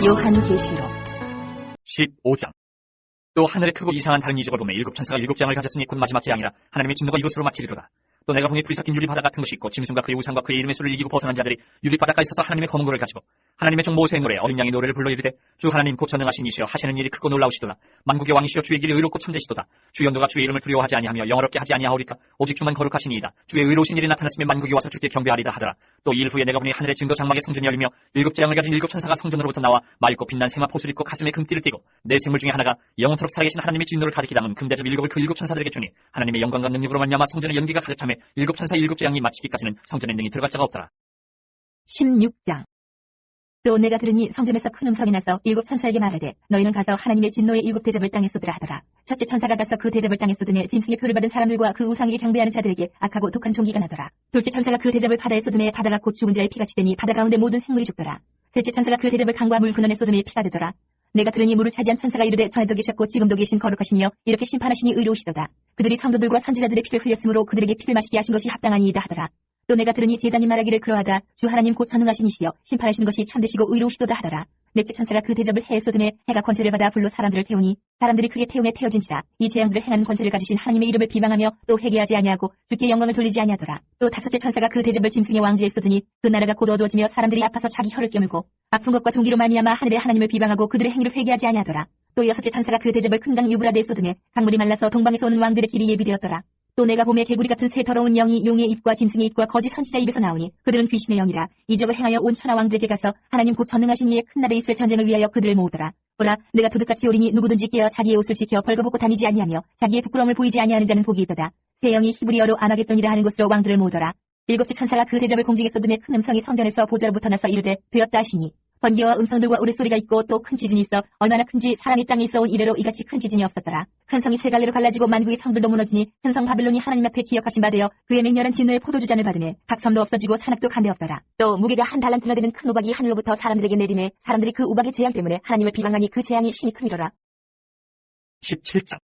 요한계시록 15장. 또 하늘에 크고 이상한 다른 이적을 보매 일곱 천사가 일곱 장을 가졌으니 곧 마지막 재앙이라. 하나님의 진노가 이것으로 마치리로다. 또 내가 보니 불이 섞인 유리바다 같은 것이 있고 짐승과 그의 우상과 그의 이름의 수를 이기고 벗어난 자들이 유리바닷가에 서서 하나님의 검은 고를 가지고 하나님의 종 모세의 노래 어린 양의 노래를 불러 이르되 주 하나님 곧 전능하신 이시여 하시는 일이 크고 놀라우시도다. 만국의 왕이시여 주의 길이 의롭고 참되시도다. 주 연도가 주의 이름을 두려워하지 아니하며 영어롭게 하지 아니하오리까. 오직 주만 거룩하시니이다. 주의 의로우신 일이 나타났으면 만국이 와서 주께 경배하리다 하더라. 또 이 일 후에 내가 보니 하늘의 증거 장막의 성전이 열리며 일곱 재앙을 가진 일곱 천사가 성전으로부터 나와 맑고 빛난 세마 포수를 입고 가슴에 금띠를 띠고 내 생물 중에 하나가 영원토록 살아계신 하나님의 진노를 가득히 담은 금대접 일곱을 그 일곱 천사들에게 주니 하나님의 영광과 능력으로 말미암아 성전의 연기가 가득 차매 일곱 천사 일곱 재앙이 마치기까지는 성전에 능히 들어갈 자가 없더라. 16장. 또 내가 들으니 성전에서 큰 음성이 나서 일곱 천사에게 말하되 너희는 가서 하나님의 진노의 일곱 대접을 땅에 쏟으라 하더라. 첫째 천사가 가서 그 대접을 땅에 쏟으매 짐승의 표를 받은 사람들과 그 우상에게 경배하는 자들에게 악하고 독한 종기가 나더라. 둘째 천사가 그 대접을 바다에 쏟으매 바다가 곧 죽은 자의 피같이 되니 바다 가운데 모든 생물이 죽더라. 셋째 천사가 그 대접을 강과 물 근원에 쏟으매 피가 되더라. 내가 들으니 물을 차지한 천사가 이르되 전에도 계셨고 지금도 계신 거룩하시니여 이렇게 심판하시니 의로우시도다. 그들이 성도들과 선지자들의 피를 흘렸으므로 그들에게 피를 마시게 하신 것이 합당하니이다 하더라. 또 내가 들으니 제단이 말하기를 그러하다. 주 하나님 곧 전능하신 이시여 심판하시는 것이 참되시고 의로우시도다 하더라. 넷째 천사가 그 대접을 해에 쏟으매 해가 권세를 받아 불로 사람들을 태우니 사람들이 크게 태움에 태워진지라. 이 재앙들을 행하는 권세를 가지신 하나님의 이름을 비방하며 또 회개하지 아니하고 주께 영광을 돌리지 아니하더라. 또 다섯째 천사가 그 대접을 짐승의 왕지에 쏟으니 그 나라가 곧 어두워지며 사람들이 아파서 자기 혀를 깨물고 아픈 것과 종기로 말미암아 하늘의 하나님을 비방하고 그들의 행위를 회개하지 아니하더라. 또 여섯째 천사가 그 대접을 큰 강 유브라데에 쏟으매 강물이 말라서 동방에서 오는 왕들의 길이 예비되었더라. 또 내가 봄에 개구리 같은 새 더러운 영이 용의 입과 짐승의 입과 거짓 선지자 입에서 나오니 그들은 귀신의 영이라. 이적을 행하여 온 천하 왕들에게 가서 하나님 곧 전능하신 이의 큰 날에 있을 전쟁을 위하여 그들을 모으더라. 보라, 내가 도둑같이 오리니 누구든지 깨어 자기의 옷을 지켜 벌거벗고 다니지 아니하며 자기의 부끄러움을 보이지 아니하는 자는 복이 있도다. 새 영이 히브리어로 아마겟돈이라 하는 곳으로 왕들을 모으더라. 일곱째 천사가 그 대접을 공중에 쏟으매 큰 음성이 성전에서 보좌로부터 나서 이르되 되었다 하시니 번개와 음성들과 우레소리가 있고 또 큰 지진이 있어 얼마나 큰지 사람이 땅에 있어 온 이래로 이같이 큰 지진이 없었더라. 큰 성이 세 갈래로 갈라지고 만국의 성들도 무너지니 큰 성 바빌론이 하나님 앞에 기억하신 바 되어 그의 맹렬한 진노의 포도주잔을 받으매 각 섬도 없어지고 산악도 간데 없더라. 또 무게가 한 달란트나 되는 큰 우박이 하늘로부터 사람들에게 내리매 사람들이 그 우박의 재앙 때문에 하나님을 비방하니 그 재앙이 심히 크미로라. 17장.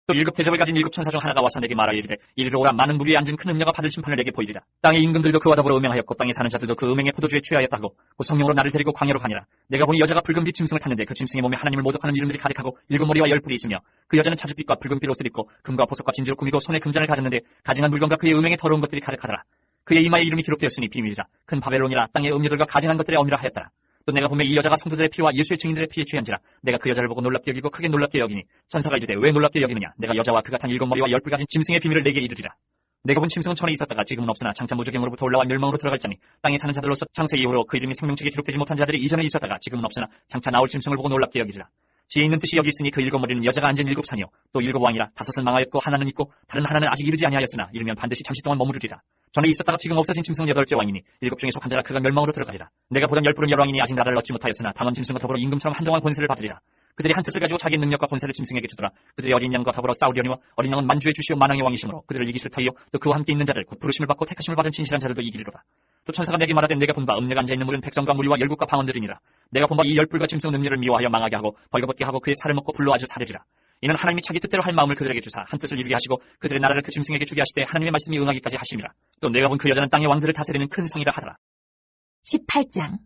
또 일곱 대접을 가진 일곱 천사 중 하나가 와서 내게 말하여 이르되 이리로 오라. 많은 물 위에 앉은 큰 음녀가 받을 심판을 내게 보이리라. 땅의 임금들도 그와 더불어 음행하였고 땅에 사는 자들도 그 음행의 포도주에 취하였다 하고 곧 성령으로 나를 데리고 광야로 가니라. 내가 보니 여자가 붉은빛 짐승을 탔는데 그 짐승의 몸에 하나님을 모독하는 이름들이 가득하고 일곱 머리와 열 뿔이 있으며 그 여자는 자줏빛과 붉은빛 옷을 입고 금과 보석과 진주로 꾸미고 손에 금잔을 가졌는데 가증한 물건과 그의 음행의 더러운 것들이 가득하더라. 그의 이마에 이름이 기록되었으니 비밀이라. 큰 바벨론이라. 땅의 음녀들과 가증한 것들의 어미라 하였더라. 또 내가 보면 이 여자가 성도들의 피와 예수의 증인들의 피에 취한지라. 내가 그 여자를 보고 놀랍게 여기고 크게 놀랍게 여기니 천사가 이르되 왜 놀랍게 여기느냐. 내가 여자와 그 같은 일곱 머리와 열 뿔 가진 짐승의 비밀을 내게 이르리라. 내가 본 짐승은 천에 있었다가 지금은 없으나 장차 무저갱으로부터 올라와 멸망으로 들어갈 자니 땅에 사는 자들로서 창세 이후로 그 이름이 생명책에 기록되지 못한 자들이 이전에 있었다가 지금은 없으나 장차 나올 짐승을 보고 놀랍게 여기리라. 지혜 있는 뜻이 여기 있으니 그 일곱 머리는 여자가 앉은 일곱 산이요 또 일곱 왕이라. 다섯은 망하였고 하나는 있고 다른 하나는 아직 이르지 아니하였으나 이르면 반드시 잠시 동안 머무르리라. 전에 있었다가 지금 없어진 짐승은 여덟째 왕이니 일곱 중에 속한 자라 그가 멸망으로 들어가리라. 내가 보던 열 뿔은 열왕이니 아직 나라를 얻지 못하였으나 다만 짐승과 더불어 임금처럼 한동안 권세를 받으리라. 그들이 한 뜻을 가지고 자기의 능력과 권세를 짐승에게 주더라. 그들이 어린 양과 더불어 싸우려니와 어린 양은 만주의 주시오 만왕의 왕이시므로 그들을 이기실 터이요 또 그와 함께 있는 자들 곧 부르심을 받고 택하심을 받은 진실한 자들도 이기리로다. 또 천사가 내게 말하되 내가 본 바 음녀가 앉아있는 물은 백성과 무리와 열국과 방언들이니라. 내가 본 바 이 열뿔과 짐승은 음녀를 미워하여 망하게 하고 벌거벗게 하고 그의 살을 먹고 불로 아주 사르리라. 이는 하나님이 자기 뜻대로 할 마음을 그들에게 주사 한 뜻을 이루게 하시고 그들의 나라를 그 짐승에게 주게 하시되 하나님의 말씀이 응하기까지 하심이라. 또 내가 본 그 여자는 땅의 왕들을 다스리는 큰 성이라 하더라. 18장.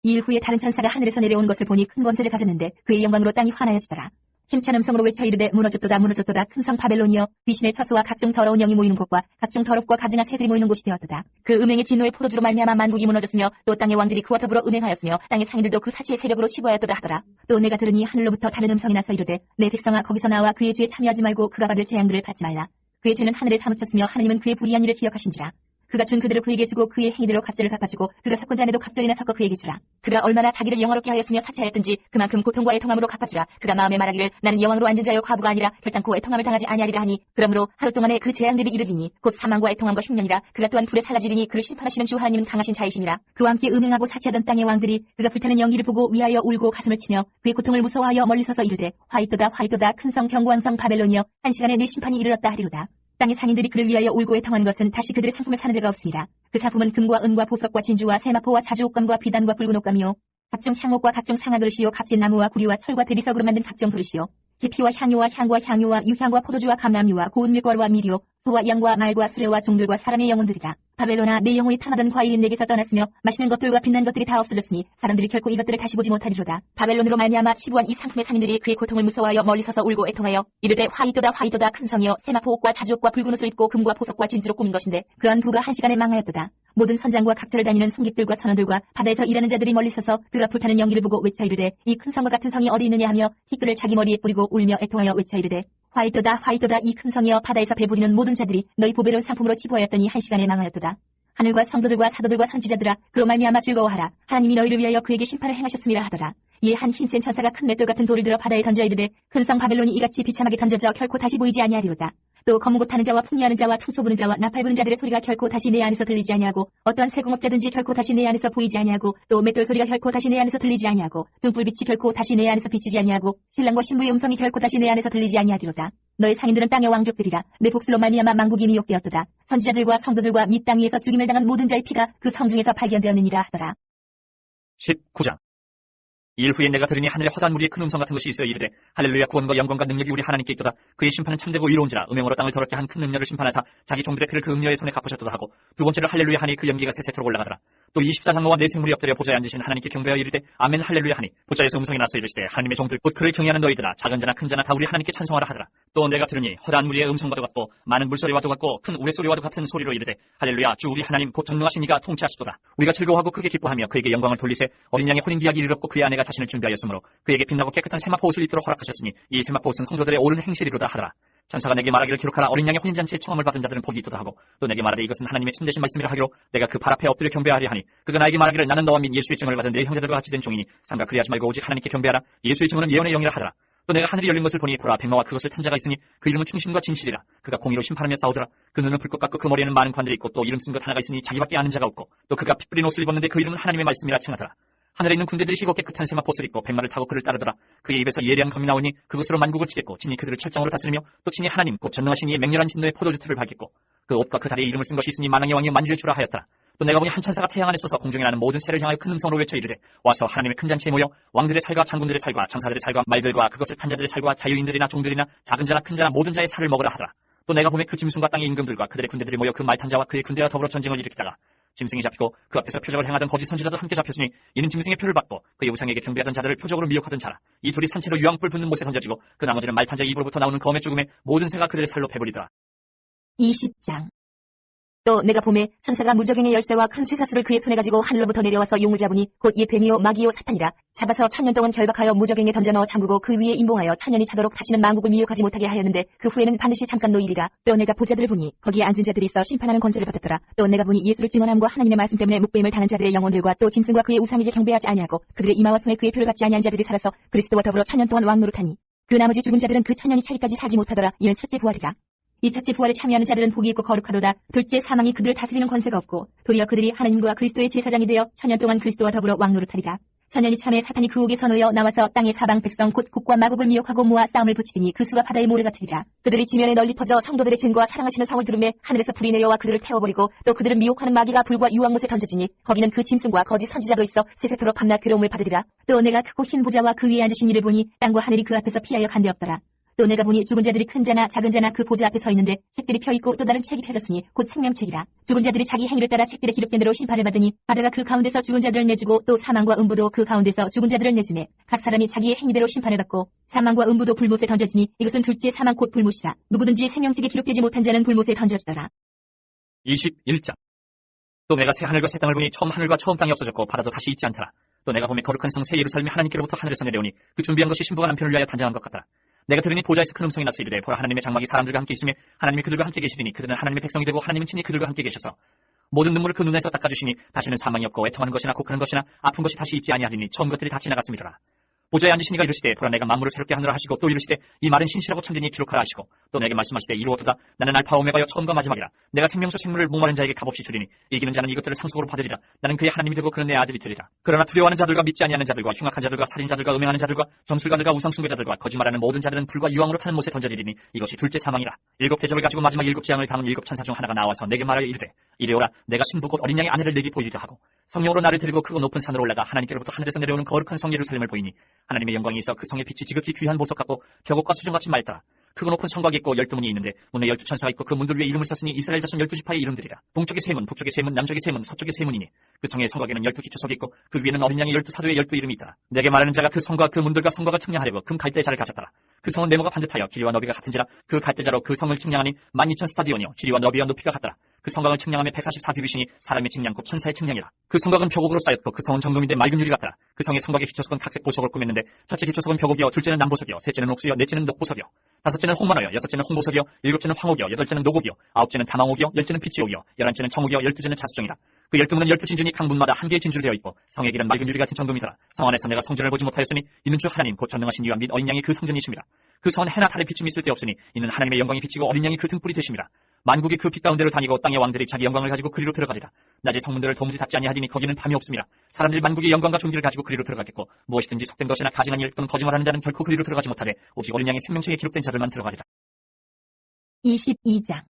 이 일 후에 다른 천사가 하늘에서 내려오는 것을 보니 큰 권세를 가졌는데 그의 영광으로 땅이 환하여지더라. 힘찬 음성으로 외쳐 이르되 무너졌도다 무너졌도다 큰 성 바벨론이여 귀신의 처소와 각종 더러운 영이 모이는 곳과 각종 더럽고 가증한 새들이 모이는 곳이 되었도다. 그 음행의 진노의 포도주로 말미암아 만국이 무너졌으며 또 땅의 왕들이 그와 더불어 음행하였으며 땅의 상인들도 그 사치의 세력으로 치부하였도다 하더라. 또 내가 들으니 하늘로부터 다른 음성이 나서 이르되 내 백성아 거기서 나와 그의 죄에 참여하지 말고 그가 받을 재앙들을 받지 말라. 그의 죄는 하늘에 사무쳤으며 하나님은 그의 불의한 일을 기억하신지라. 그가 준 그대로 그에게 주고 그의 행위대로 갑절을 갚아주고 그가 섞은 잔에도 갑절이나 섞어 그에게 주라. 그가 얼마나 자기를 영화롭게 하였으며 사치하였든지 그만큼 고통과 애통함으로 갚아주라. 그가 마음에 말하기를 나는 여왕으로 앉은 자여 과부가 아니라 결단코 애통함을 당하지 아니하리라 하니 그러므로 하루 동안에 그 재앙들이 이르리니 곧 사망과 애통함과 흉년이라. 그가 또한 불에 살라지리니 그를 심판하시는 주 하나님은 강하신 자이시니라. 그와 함께 음행하고 사치하던 땅의 왕들이 그가 불타는 연기를 보고 위하여 울고 가슴을 치며 그의 고통을 무서워하여 멀리 서서 이르되 화이토다 화이토다 큰 성 견고한 성 바벨론이여 한 시간에 네 심판이 이르렀다 하리로다. 땅의 상인들이 그를 위하여 울고 애통하는 것은 다시 그들의 상품을 사는 자가 없습니다. 그 상품은 금과 은과 보석과 진주와 세마포와 자주옥감과 비단과 붉은 옷감이요 각종 향옥과 각종 상아그릇이요 값진 나무와 구리와 철과 대리석으로 만든 각종 그릇이요 계피와 향유와 향과 유향과 포도주와 감람유와 고운 밀가루와 밀이요 소와 양과 말과 수레와 종들과 사람의 영혼들이라. 바벨론아, 내 영혼이 탐하던 과일이 내게서 떠났으며 맛있는 것들과 빛난 것들이 다 없어졌으니 사람들이 결코 이것들을 다시 보지 못하리로다. 바벨론으로 말미암아 치부한 이 상품의 상인들이 그의 고통을 무서워하여 멀리 서서 울고 애통하여 이르되 화이도다 화이도다 큰 성이여 세마포 옷과 자주옷과 붉은 옷을 입고 금과 보석과 진주로 꾸민 것인데 그러한 부가 한 시간에 망하였도다. 모든 선장과 각처를 다니는 송객들과 선원들과 바다에서 일하는 자들이 멀리 서서 그가 불타는 연기를 보고 외쳐 이르되 이 큰 성과 같은 성이 어디 있느냐 하며 티끌을 자기 머리에 뿌리고 울며 애통하여 외쳐 이르되 화이도다 화이도다 이 큰 성이여 바다에서 배부리는 모든 자들이 너희 보배로운 상품으로 치부하였더니 한 시간에 망하였도다. 하늘과 성도들과 사도들과 선지자들아 그로 말미암아 즐거워하라. 하나님이 너희를 위하여 그에게 심판을 행하셨음이라 하더라. 이에 한 힘센 천사가 큰 맷돌 같은 돌을 들어 바다에 던져 이르되 큰 성 바벨론이 이같이 비참하게 던져져 결코 다시 보이지 아니하리로다. 또 검은 옷 타는 자와 풍류하는 자와 퉁소 부는 자와 나팔 부는 자들의 소리가 결코 다시 내 안에서 들리지 아니하고 어떠한 세공업자든지 결코 다시 내 안에서 보이지 아니하고 또 맷돌 소리가 결코 다시 내 안에서 들리지 아니하고 등불빛이 결코 다시 내 안에서 비치지 아니하고 신랑과 신부의 음성이 결코 다시 내 안에서 들리지 아니하리로다. 너의 상인들은 땅의 왕족들이라. 내 복수로 말미암아 만국이 미혹되었도다. 선지자들과 성도들과 및 땅 위에서 죽임을 당한 모든 자의 피가 그 성 중에서 발견되었느니라 하더라. 19장. 일 후에 내가 들으니 하늘에 허다한 무리의 큰 음성 같은 것이 있어 이르되 할렐루야 구원과 영광과 능력이 우리 하나님께 있도다. 그의 심판은 참되고 의로운지라. 음행으로 땅을 더럽게 한 큰 음녀를 심판하사 자기 종들의 피를 그 음녀의 손에 갚으셨도다 하고 두 번째로 할렐루야 하니 그 연기가 세세토록 올라가더라. 또 24장로와 네 생물이 엎드려 보좌에 앉으신 하나님께 경배하여 이르되 아멘 할렐루야 하니 보좌에서 음성이 났어 이르시되 하나님의 종들 곧 그를 경외하는 너희들아 작은 자나 큰 자나 다 우리 하나님께 찬송하라 하더라. 또 내가 들으니 허다한 무리의 음성과도 같고 많은 물소리와도 같고 큰 우레소리와도 같은 소리로 이르되 할렐루야 주 우리 하나님 곧 전능하신 이가 통치하시도다. 우리가 즐거워하고 크게 기뻐하며 그에게 영광을 돌리세 어린 양의 혼인기약이 이르렀고 그의 아내가 자신을 준비하였으므로 그에게 빛나고 깨끗한 세마포 옷을 입도록 허락하셨으니 이 세마포 옷은 성도들의 옳은 행실이로다 하더라. 천사가 내게 말하기를 기록하라. 어린 양의 혼인잔치에 청함을 받은 자들은 복이 있도다 하고 또 내게 말하되 이것은 하나님의 참되신 말씀이라 하기로 내가 그 발 앞에 엎드려 경배하리 하니 그가 나에게 말하기를 나는 너와 및 예수의 증을 받은 내 형제들과 같이 된 종이니 삼가 그리하지 말고 오직 하나님께 경배하라. 예수의 증언은 예언의 영이라 하더라. 또 내가 하늘이 열린 것을 보니 보라 백마와 그것을 탄 자가 있으니 그 이름은 충신과 진실이라. 그가 공의로 심판하며 싸우더라. 그 눈은 불꽃 같고 그 머리에는 많은 관들이 있고 또 이름 쓴 것 하나가 있으니 자기밖에 아는 자가 없고 또 그가 피 뿌린 옷을 입었는데 그 이름은 하나님의 말씀이라 칭하더라. 하늘에 있는 군대들이 희고 깨끗한 세마포옷을 입고 백마를 타고 그를 따르더라. 그의 입에서 예리한 검이 나오니 그것으로 만국을 치겠고 친히 그들을 철장으로 다스리며 또 친히 하나님 곧 전능하신 이의 맹렬한 진노의 포도주 틀을 밝겠고 그 옷과 그 다리에 이름을 쓴 것이 있으니 만왕의 왕이요 만주의 주라 하였더라. 또 내가 보니 한 천사가 태양 안에 서서 공중에 나는 모든 새를 향하여 큰 음성으로 외쳐 이르되 와서 하나님의 큰 잔치에 모여 왕들의 살과 장군들의 살과 장사들의 살과 말들과 그것을 탄 자들의 살과 자유인들이나 종들이나 작은 자나 큰 자나 모든 자의 살을 먹으라 하더라. 또 내가 보매 그 짐승과 땅의 임금들과 그들의 군대들이 모여 그 말 탄 자와 그의 군대와 더불어 전쟁을 일으키다가 짐승이 잡히고 그 앞에서 표적을 행하던 거짓 선지자도 함께 잡혔으니 이는 짐승의 표를 받고 그의 우상에게 경배하던 자들을 표적으로 미혹하던 자라. 이 둘이 산채로 유황불 붙는 못에 던져지고 그 나머지는 말 탄 자 입으로부터 나오는 검의 죽음에 모든 새가 그들의 살로 배부리더라. 20장. 또 내가 보매 천사가 무적행의 열쇠와 큰 쇠사슬을 그의 손에 가지고 하늘로부터 내려와서 용을 잡으니 곧 이 뱀이요 마귀요 사탄이라. 잡아서 1000년 동안 결박하여 무적행에 던져넣어 잠그고 그 위에 임봉하여 1000년이 차도록 다시는 만국을 미혹하지 못하게 하였는데 그 후에는 반드시 잠깐 노이리라. 또 내가 보좌들을 보니 거기에 앉은 자들이 있어 심판하는 권세를 받았더라. 또 내가 보니 예수를 증언함과 하나님의 말씀 때문에 묵배임을 당한 자들의 영혼들과 또 짐승과 그의 우상에게 경배하지 아니하고 그들의 이마와 손에 그의 표를 받지 아니한 자들이 살아서 그리스도와 더불어 1000년 동안 왕노릇하니 그 나머지 죽은 자들은 그 1000년이 차기까지 살지 못하더라. 이는 첫째 부활이라. 이 첫째 부활에 참여하는 자들은 복이 있고 거룩하도다. 둘째 사망이 그들을 다스리는 권세가 없고 도리어 그들이 하나님과 그리스도의 제사장이 되어 1000년 동안 그리스도와 더불어 왕노릇하리라. 1000년이 참에 사탄이 그 옥에 서놓여 나와서 땅의 사방 백성 곧 국과 마국을 미혹하고 모아 싸움을 붙이더니 그 수가 바다의 모래 같으리라. 그들이 지면에 널리 퍼져 성도들의 증거와 사랑하시는 성을 들으매 하늘에서 불이 내려와 그들을 태워버리고 또 그들을 미혹하는 마귀가 불과 유황못에 던져지니 거기는 그 짐승과 거짓 선지자도 있어 세세토록 밤낮 괴로움을 받으리라. 또 내가 크고 흰 보좌와 그 위에 앉으신 이를 보니 땅과 하늘이 그 앞에서 피하여 간데없더라. 또 내가 보니 죽은 자들이 큰 자나 작은 자나 그 보좌 앞에 서 있는데 책들이 펴있고 또 다른 책이 펴졌으니 곧 생명책이라. 죽은 자들이 자기 행위를 따라 책들에 기록된 대로 심판을 받으니 바다가 그 가운데서 죽은 자들을 내주고 또 사망과 음부도 그 가운데서 죽은 자들을 내주매 각 사람이 자기의 행위대로 심판을 받고 사망과 음부도 불못에 던져지니 이것은 둘째 사망 곧 불못이라. 누구든지 생명책에 기록되지 못한 자는 불못에 던져지더라. 21장. 또 내가 새 하늘과 새 땅을 보니 처음 하늘과 처음 땅이 없어졌고 바다도 다시 있지 않더라. 또 내가 보매 거룩한 성 새 예루살렘이 하나님께로부터 하늘에서 내려오니 그 준비한 것이 신부가 남편을 위하여 단장한 것 같더라. 내가 들으니 보좌에서 큰 음성이 나서 이르되 보라 하나님의 장막이 사람들과 함께 있으며 하나님이 그들과 함께 계시리니 그들은 하나님의 백성이 되고 하나님은 친히 그들과 함께 계셔서 모든 눈물을 그 눈에서 닦아주시니 다시는 사망이 없고 애통하는 것이나 곡하는 것이나 아픈 것이 다시 있지 아니하리니 처음 것들이 다 지나갔음이더라. 보좌에 앉으신 이가 이르시되 보라 내가 만물을 새롭게 하느라 하시고 또 이르시되 이 말은 신실하고 참되니 기록하라 하시고 또 내게 말씀하시되 이루었도다. 나는 알파 오메가여 처음과 마지막이라. 내가 생명수 생물을 목마른 자에게 값없이 주리니 이기는 자는 이것들을 상속으로 받으리라. 나는 그의 하나님이 되고 그는 내 아들이 되리라. 그러나 두려워하는 자들과 믿지 아니하는 자들과 흉악한 자들과 살인자들과 음행하는 자들과 점술가들과 우상숭배자들과 거짓말하는 모든 자들은 불과 유황으로 타는 못에 던져지리니 이것이 둘째 사망이라. 일곱 대접을 가지고 마지막 일곱 재앙을 담은 일곱 천사 중 하나가 나와서 내게 말하여 이르되 이르오라 내가 신부 곧 어린 양의 아내를 내게 보이리라 하고 성령으로 나를 데리고 크고 높은 산으로 올라가 하나님께로부터 하늘에서 내려오는 거룩한 성 예루살렘을 보이니 하나님의 영광이 있어 그 성의 빛이 지극히 귀한 보석 같고 벽옥과 수정같이 맑더라. 크고 높은 성곽이 있고 12문이 있는데 문에 12천사가 있고 그 문들 위에 이름을 썼으니 이스라엘 자손 12지파의 이름들이라. 동쪽의 세 문, 북쪽의 세 문, 남쪽의 세 문, 서쪽의 세 문이니 그 성의 성곽에는 12기초석이 있고 그 위에는 어린 양의 12사도의 12이름이 있더라. 내게 말하는 자가 그 성과 그 문들과 성곽을 측량하려고 금 갈대자를 가졌더라. 그 성은 네모가 반듯하여 길이와 너비가 같은지라. 그 갈대자로 그 성을 측량하니 12,000 스타디온이요 길이와 너비와 높이가 같더라. 그 성곽을 측량하며 144규빗이니 사람의 측량 곧 천사의 측량이라. 그 성곽은 벽옥으로 쌓였고 그 성은 정금인데 맑은 유리 같더라. 그 성의 성곽의 기초석은 각색 보석을 꾸몄는데 첫째 기초석은 벽옥이요 둘째는 남보석이요 셋째는 옥수요 넷째는 녹보석이요 다섯째는 홍만호요 여섯째는 홍보석이요 일곱째는 황옥이요 여덟째는 녹옥이요 아홉째는 다망옥이요 열째는 피치옥이요 열한째는 청옥이요 열두째는 자수정이라. 그 12문은 12진주니 각 문마다 한 개의 진주로 되어 있고 성의 길은 맑은 유리 같은 정금이더라. 성 안에서 내가 성전을 보지 못하였으니 이는 주 하나님 곧 전능하신 이와 및 어린 양이 그 성전이십니다. 그 성은 해나 달의 비침이 있을 데 없으니 이는 하나님의 영광이 비치고 어린 양이 그 등불이 되십니다. 만국이 그 빛 가운데로 다니고 땅의 왕들이 자기 영광을 가지고 그리로 들어가리라. 낮에 성문들을 도무지 닫지 아니하리니 거기는 밤이 없습니다. 사람들이 만국의 영광과 존귀를 가지고 그리로 들어가겠고 무엇이든지 속된 것이나 가증한 일 또는 거짓말하는 자는 결코 그리로 들어가지 못하되 오직 어린 양의 생명책에 기록된 자들만 들어가리라. 22장.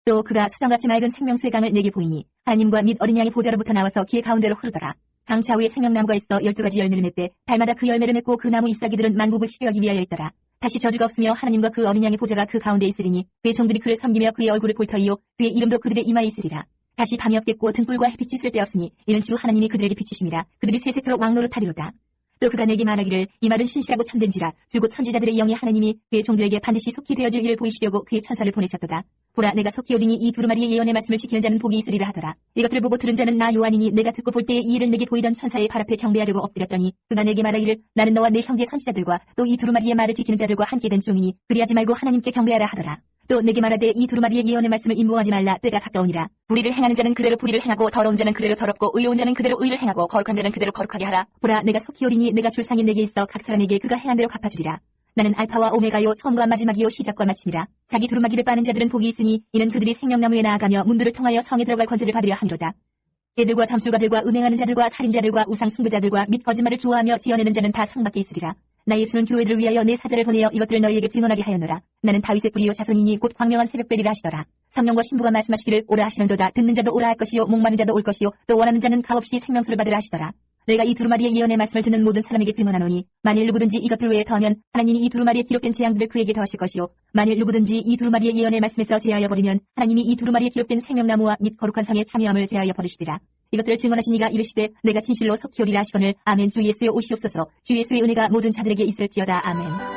또 그가 수정같이 맑은 생명수의 강을 내게 보이니 하나님과 및 어린 양의 보좌로부터 나와서 길 가운데로 흐르더라. 강 좌우에 생명나무가 있어 12가지 열매를 맺되 달마다 그 열매를 맺고 그 나무 잎사귀들은 만국을 치료하기 위하여 있더라. 다시 저주가 없으며 하나님과 그 어린 양의 보좌가 그 가운데 있으리니 그의 종들이 그를 섬기며 그의 얼굴을 볼 터이요 그의 이름도 그들의 이마에 있으리라. 다시 밤이 없겠고 등불과 햇빛이 쓸데없으니 이는 주 하나님이 그들에게 비치심이라. 그들이 세세토록 왕노릇하리로다. 또 그가 내게 말하기를 이 말은 신실하고 참된지라. 줄곧 선지자들의 영이 하나님이 그의 종들에게 반드시 속히 되어질 일을 보이시려고 그의 천사를 보내셨도다. 보라 내가 속히 오리니 이 두루마리의 예언의 말씀을 지키는 자는 복이 있으리라 하더라. 이것들을 보고 들은 자는 나 요한이니 내가 듣고 볼 때에 이 일을 내게 보이던 천사의 발 앞에 경배하려고 엎드렸더니 그가 내게 말하기를 나는 너와 내 형제 선지자들과 또 이 두루마리의 말을 지키는 자들과 함께 된 종이니 그리하지 말고 하나님께 경배하라 하더라. 또 내게 말하되 이 두루마리의 예언의 말씀을 임봉하지 말라. 때가 가까우니라. 불의를 행하는 자는 그대로 불의를 행하고 더러운 자는 그대로 더럽고 의로운 자는 그대로 의를 행하고 거룩한 자는 그대로 거룩하게 하라. 보라 내가 속히 오리니 내가 줄 상이 내게 있어 각 사람에게 그가 행한 대로 갚아주리라. 나는 알파와 오메가요 처음과 마지막이요 시작과 마침이라. 자기 두루마기를 빠는 자들은 복이 있으니 이는 그들이 생명나무에 나아가며 문들을 통하여 성에 들어갈 권세를 받으려 함이로다. 애들과 잠수가들과 음행하는 자들과 살인자들과 우상 숭배자들과 및 거짓말을 좋아하며 지어내는 자는 다 성 밖에 있으리라. 나 예수는 교회들을 위하여 내 사자를 보내어 이것들을 너희에게 증언하게 하였노라. 나는 다윗의 뿌리요 자손이니 곧 광명한 새벽별이라 하시더라. 성령과 신부가 말씀하시기를 오라 하시는도다. 듣는 자도 오라 할 것이요 목마른 자도 올 것이요 또 원하는 자는 값없이 생명수를 받으라 하시더라. 내가 이 두루마리의 예언의 말씀을 듣는 모든 사람에게 증언하노니 만일 누구든지 이것들 외에 더하면 하나님이 이 두루마리에 기록된 재앙들을 그에게 더하실 것이요 만일 누구든지 이 두루마리의 예언의 말씀에서 제하여 버리면 하나님이 이 두루마리에 기록된 생명나무와 및 거룩한 성의 참여함을 제하여 버리시리라. 이것들을 증언하신 이가 이르시되 내가 진실로 속히 오리라 하시거늘 아멘. 주 예수의 오시옵소서. 주 예수의 은혜가 모든 자들에게 있을지어다. 아멘.